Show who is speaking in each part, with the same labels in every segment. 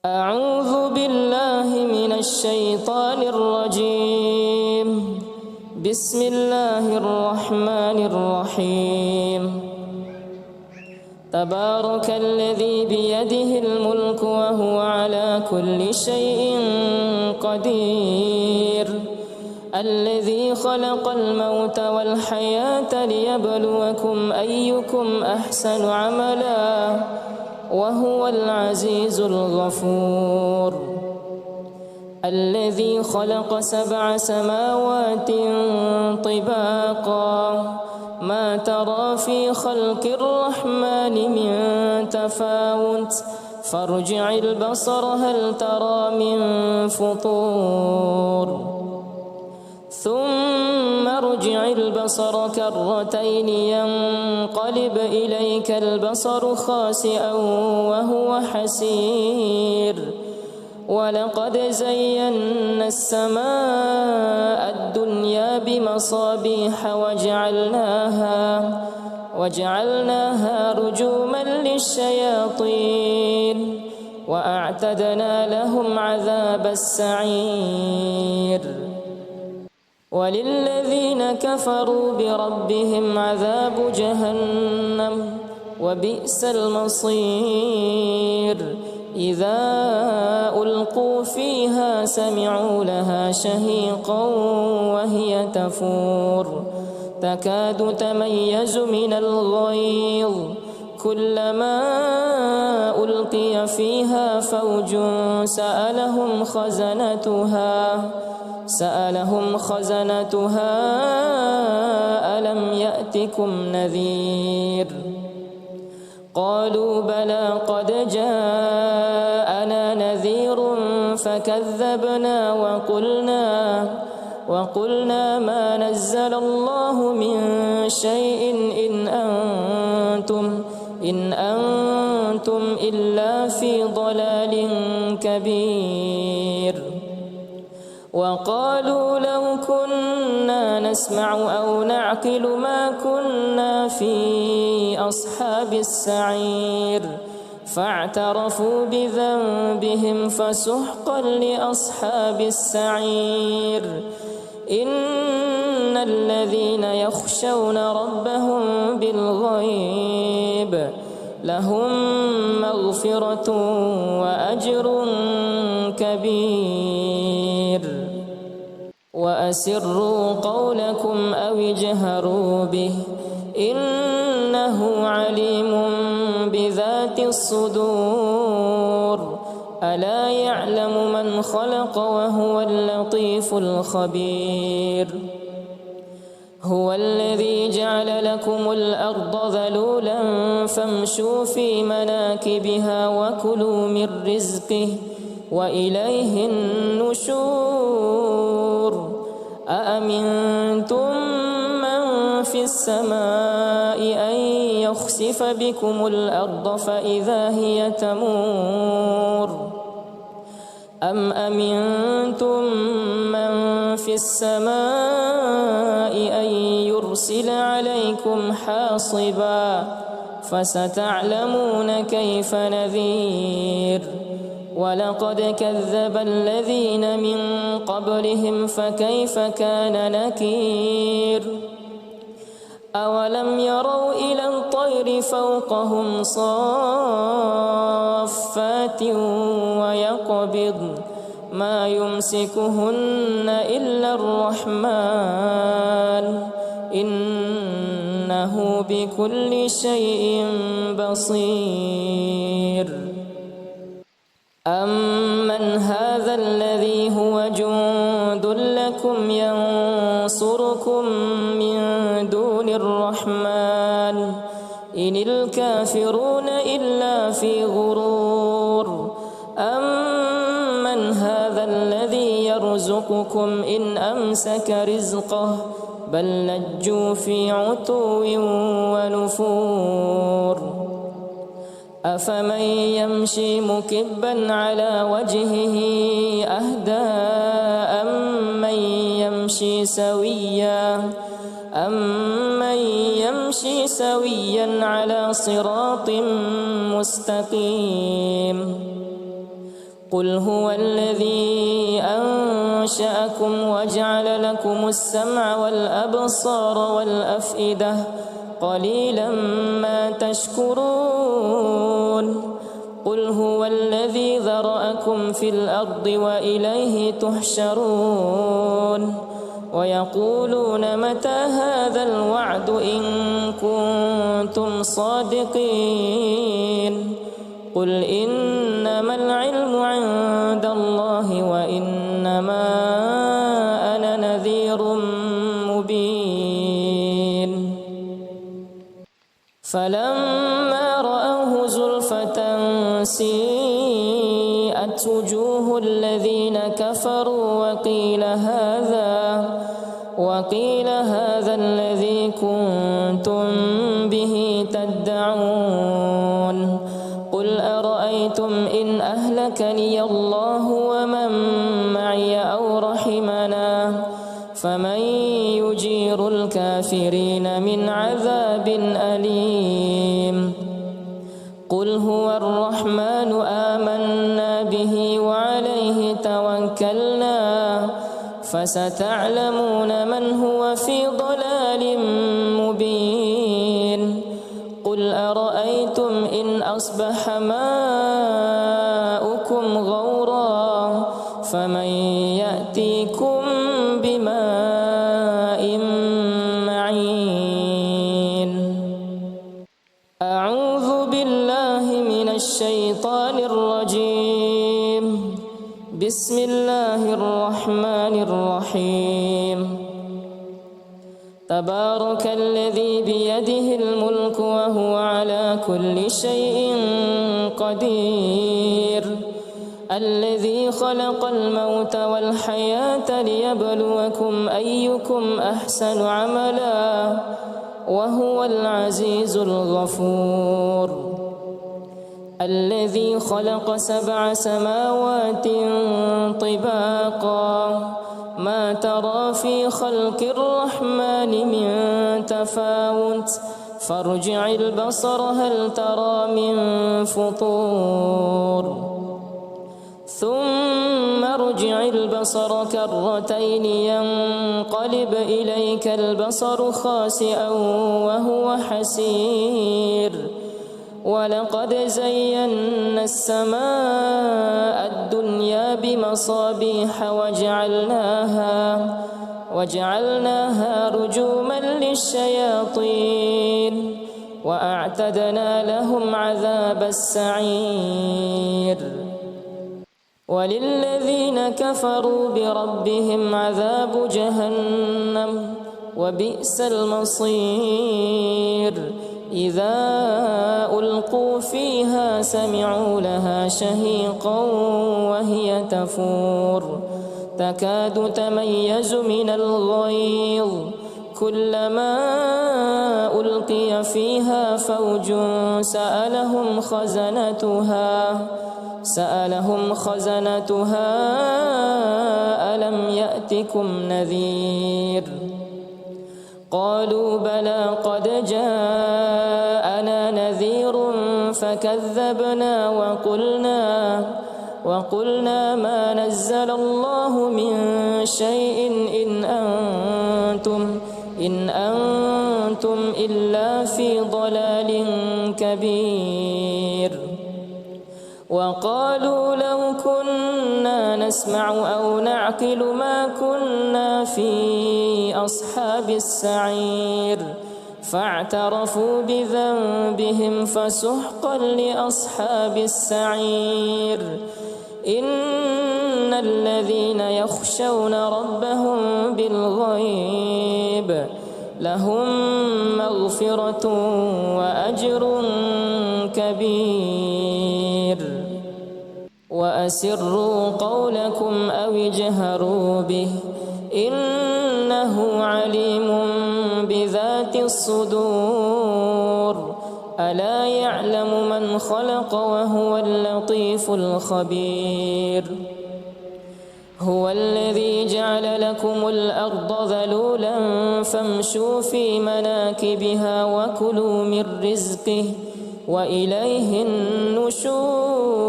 Speaker 1: أعوذ بالله من الشيطان الرجيم. بسم الله الرحمن الرحيم. تبارك الذي بيده الملك وهو على كل شيء قدير. الذي خلق الموت والحياة ليبلوكم أيكم أحسن عملا وهو العزيز الغفور. الذي خلق 7 سماوات طباقا ما ترى في خلق الرحمن من تفاوت فارجع البصر هل ترى من فطور ثم ارجع البصر كرتين ينقلب إليك البصر خاسئا وهو حسير. ولقد زينا السماء الدنيا بمصابيح وجعلناها رجوما للشياطين وأعتدنا لهم عذاب السعير. وللذين كفروا بربهم عذاب جهنم وبئس المصير. إذا ألقوا فيها سمعوا لها شهيقا وهي تفور تكاد تميز من الغيظ كلما ألقي فيها فوج سألهم خزنتها ألم يأتكم نذير قالوا بلى قد جاءنا نذير فكذبنا وقلنا ما نزل الله من شيء إن أنتم إلا في ضلال كبير. وقالوا لو كنا نسمع أو نعقل ما كنا في أصحاب السعير فاعترفوا بذنبهم فسحقا لأصحاب السعير. إن الذين يخشون ربهم بالغيب لهم مغفرة وأجر كبير. وأسروا قولكم أو اجهروا به إنه عليم بذات الصدور. ألا يعلم من خلق وهو اللطيف الخبير. هو الذي جعل لكم الأرض ذلولا فامشوا في مناكبها وكلوا من رزقه وإليه النشور. أأمنتم من في السماء أن يخسف بكم الأرض فإذا هي تمور أم أمنتم من في السماء أن يرسل عليكم حاصبا فستعلمون كيف نذير. ولقد كذب الذين من قبلهم فكيف كان نكير. أولم يروا إلى الطير فوقهم صافات ويقبضن ما يمسكهن إلا الرحمن إنه بكل شيء بصير. أمن هذا الذي هو جند لكم ينصركم من دون الرحمن إن الكافرون إلا في غرور. أمن هذا الذي يرزقكم إن أمسك رزقه بل لجوا في عتو ونفور. أفمن يمشي مكبا على وجهه أهدى أمن يمشي سويا على صراط مستقيم. قل هو الذي أنشأكم وجعل لكم السمع والأبصار والأفئدة قليلا ما تشكرون قل هو الذي ذرأكم في الأرض وإليه تحشرون ويقولون متى هذا الوعد إن كنتم صادقين قل إنما العلم عند الله وإنما أنا نذير مبين فلما رأوه زلفة سيئت وجوه الذين كفروا وقيل هذا الذي كنتم به تدعون قل أرأيتم إن أهلكني الله ومن معي أو رحمنا فمن يجير الكافرين من عذاب أليم قل هو الرحمن آمنا به وعليه توكلنا فستعلمون من هو في ضلال مبين قل أرأيتم إن أصبح ماؤكم غورا فمن يأتيكم بماء معين أعوذ بالله من الشيطان الرجيم بسم الله الرحمن الرحيم تبارك الذي بيده الملك وهو على كل شيء قدير الذي خلق الموت والحياة ليبلوكم أيكم أحسن عملا وهو العزيز الغفور الذي خلق 7 سماوات طباقا ما ترى في خلق الرحمن من تفاوت فارجع البصر هل ترى من فطور ثم ارجع البصر كرتين ينقلب إليك البصر خاسئا وهو حسير ولقد زينا السماء الدنيا بمصابيح وجعلناها رجوما للشياطين وأعتدنا لهم عذاب السعير وللذين كفروا بربهم عذاب جهنم وبئس المصير إذا ألقوا فيها سمعوا لها شهيقا وهي تفور تكاد تميز من الغيظ كلما ألقي فيها فوج سألهم خزنتها ألم يأتكم نذير قالوا بلى قد جاءنا نذير فكذبنا وقلنا ما نزل الله من شيء إن أنتم إلا في ضلال كبير وقالوا لو كنا نسمع أو نعقل ما كنا في أصحاب السعير فاعترفوا بذنبهم فسحقا لأصحاب السعير إن الذين يخشون ربهم بالغيب لهم مغفرة وأجر كبير وأسروا قولكم أو اجهروا به إنه عليم بذات الصدور ألا يعلم من خلق وهو اللطيف الخبير هو الذي جعل لكم الأرض ذلولا فامشوا في مناكبها وكلوا من رزقه وإليه النشور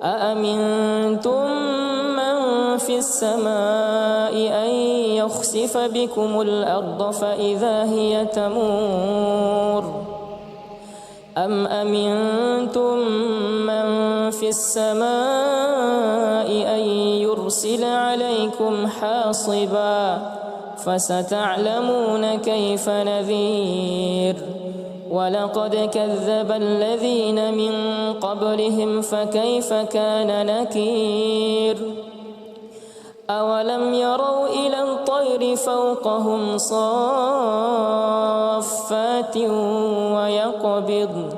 Speaker 1: أأمنتم من في السماء أن يخسف بكم الأرض فإذا هي تمور أم أمنتم من في السماء أن يرسل عليكم حاصبا فستعلمون كيف نذير ولقد كذب الذين من قبلهم فكيف كان نكير أولم يروا إلى الطير فوقهم صافات ويقبضن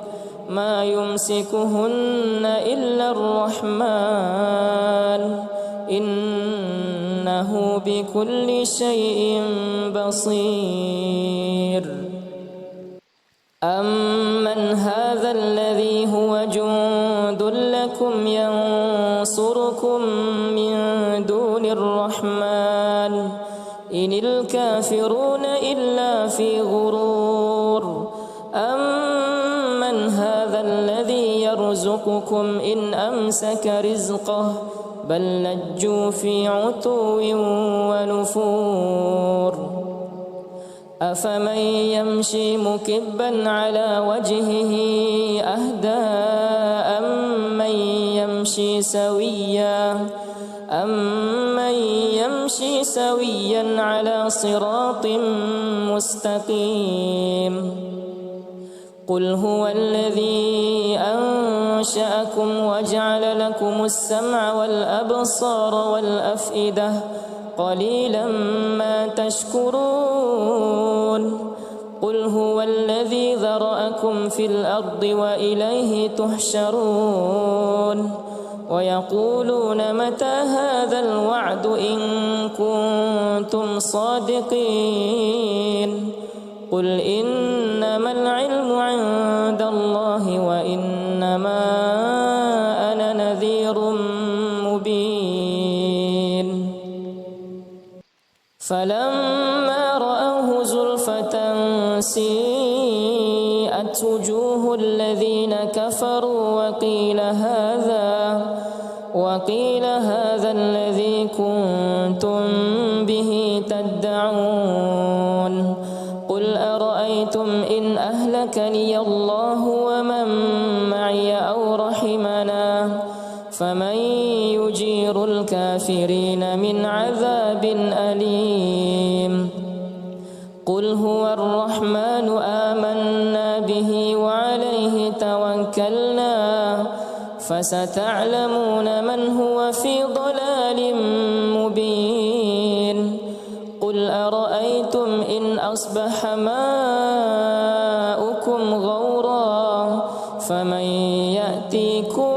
Speaker 1: ما يمسكهن إلا الرحمن إنه بكل شيء بصير أمن هذا الذي هو جند لكم ينصركم من دون الرحمن إن الكافرون إلا في غرور أمن هذا الذي يرزقكم إن أمسك رزقه بل لجوا في عتو ونفور أفمن يمشي مكبا على وجهه أهدى أمن يمشي سويا على صراط مستقيم قل هو الذي أنشأكم وجعل لكم السمع والأبصار والأفئدة قليلا ما تشكرون قل هو الذي ذرأكم في الأرض وإليه تحشرون ويقولون متى هذا الوعد إن كنتم صادقين قل إنما العلم عند الله وإنما أنا نذير مبين فلما رأوه زلفة سيئت وجوه الذين كفروا وقيل هذا الذي كنتم به تدعون قل أرأيتم إن أهلكني الله ومن معي أو رحمنا فمن يجير الكافرين من عذاب أليم قل هو الرحمن آمنا به وعليه توكلنا فستعلمون من هو في ضلال مبين قل أرأيتم إن أصبح ماؤكم غورا فمن يأتيكم